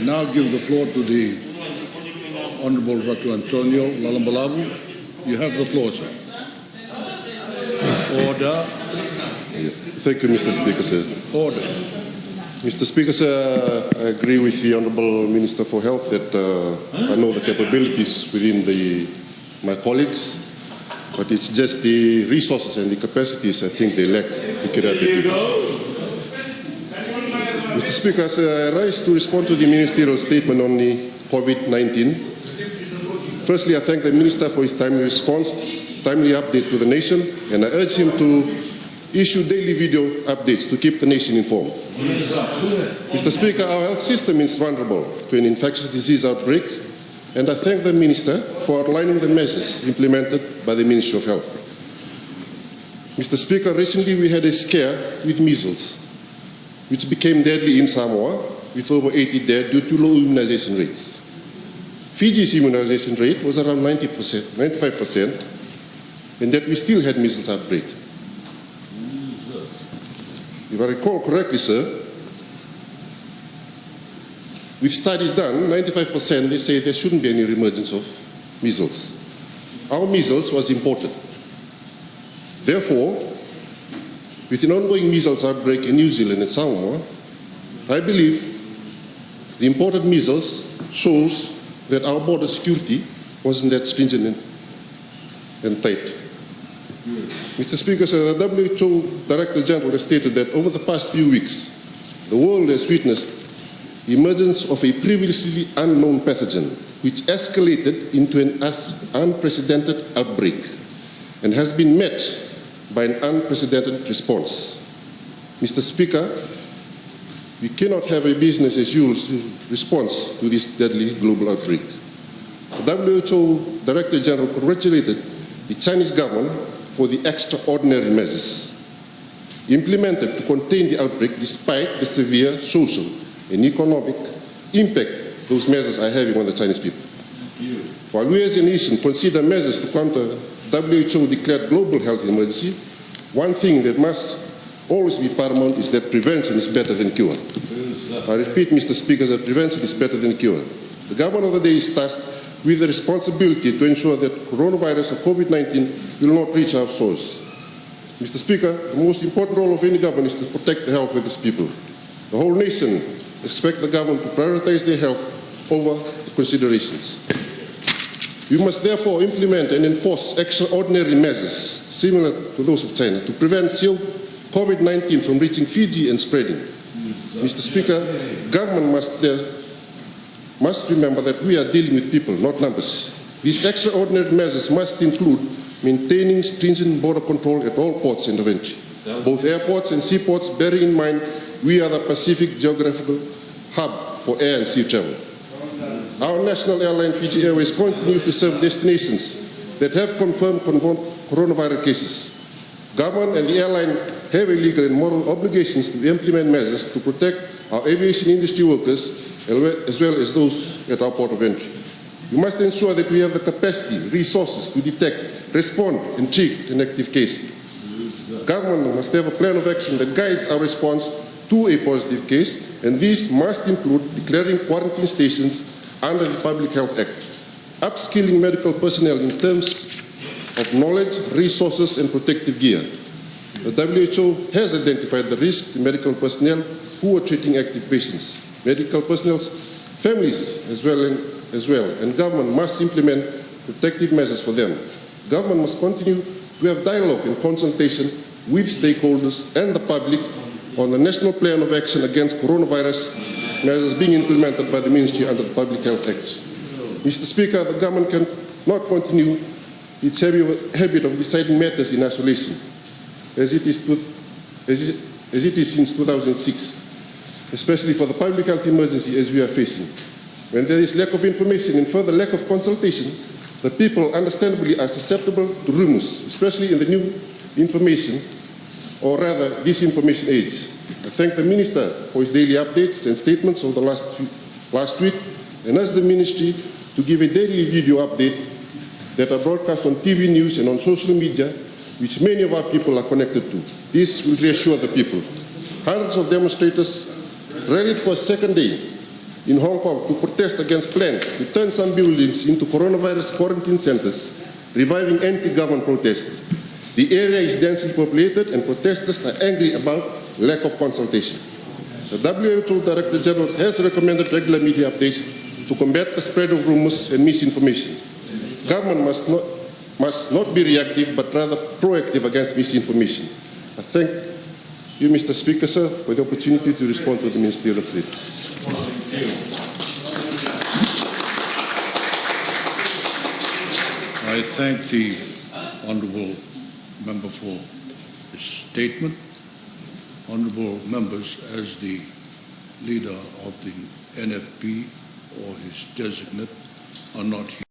now give the floor to the Honorable Ratu Atonio, Lalabalavu. You have the floor, sir. Order. Thank you, Mr. Speaker, sir. Order. Mr. Speaker, sir, I agree with the Honourable Minister for Health that I know the capabilities within my colleagues, but it's just the resources and the capacities I think they lack. Mr. Speaker, sir, I rise to respond to the Ministerial statement on the COVID-19. Firstly, I thank the Minister for his timely response, timely update to the nation, and I urge him to issue daily video updates to keep the nation informed. Mr. Speaker, our health system is vulnerable to an infectious disease outbreak, and I thank the Minister for outlining the measures implemented by the Ministry of Health. Mr. Speaker, recently we had a scare with measles, which became deadly in Samoa, with over 80 dead due to low immunization rates. Fiji's immunization rate was around 95%, and yet we still had measles outbreak. If I recall correctly, sir, with studies done, 95% they say there shouldn't be any reemergence of measles. Our measles was imported. Therefore, with an ongoing measles outbreak in New Zealand and Samoa, I believe the imported measles shows that our border security wasn't that stringent and tight. Mr. Speaker, sir, the WHO Director General has stated that over the past few weeks, the world has witnessed the emergence of a previously unknown pathogen, which escalated into an unprecedented outbreak and has been met by an unprecedented response. Mr. Speaker, we cannot have a business as usual response to this deadly global outbreak. The WHO Director General congratulated the Chinese government for the extraordinary measures implemented to contain the outbreak despite the severe social and economic impact those measures are having on the Chinese people. While we as a nation consider measures to counter WHO declared global health emergency, one thing that must always be paramount is that prevention is better than cure. I repeat, Mr. Speaker, that prevention is better than cure. The government of the day is tasked with the responsibility to ensure that coronavirus or COVID-19 will not reach our shores. Mr. Speaker, the most important role of any government is to protect the health of its people. The whole nation expects the government to prioritize their health over the considerations. We must therefore implement and enforce extraordinary measures similar to those of China to prevent COVID-19 from reaching Fiji and spreading. Mr. Speaker, government must remember that we are dealing with people, not numbers. These extraordinary measures must include maintaining stringent border control at all ports of entry, both airports and seaports, bearing in mind we are the Pacific geographical hub for air and sea travel. Our national airline, Fiji Airways, continues to serve destinations that have confirmed coronavirus cases. Government and the airline have a legal and moral obligations to implement measures to protect our aviation industry workers as well as those at our port of entry. We must ensure that we have the capacity, resources to detect, respond, and treat an active case. Government must have a plan of action that guides our response to a positive case, and this must include declaring quarantine stations under the Public Health Act, upskilling medical personnel in terms of knowledge, resources, and protective gear. The WHO has identified the risk to medical personnel who are treating active patients, medical personnel's families as well, and government must implement protective measures for them. Government must continue to have dialogue and consultation with stakeholders and the public on the national plan of action against coronavirus measures being implemented by the Ministry under the Public Health Act. Mr. Speaker, the government cannot continue its habit of deciding matters in isolation, as it is since 2006, especially for the public health emergency as we are facing. When there is lack of information and further lack of consultation, the people understandably are susceptible to rumors, especially in the new information, or rather disinformation age. I thank the Minister for his daily updates and statements over the last week, and ask the Ministry to give a daily video update that are broadcast on TV news and on social media, which many of our people are connected to. This will reassure the people. Hundreds of demonstrators rallied for a second day in Hong Kong to protest against plans to turn some buildings into coronavirus quarantine centers, reviving anti-government protests. The area is densely populated and protesters are angry about lack of consultation. The WHO Director General has recommended regular media updates to combat the spread of rumors and misinformation. Government must not be reactive but rather proactive against misinformation. I thank you, Mr. Speaker, sir, for the opportunity to respond to the Ministerial statement. I thank the Honourable Member for his statement. Honourable members, as the leader of the NFP or his designate are not here.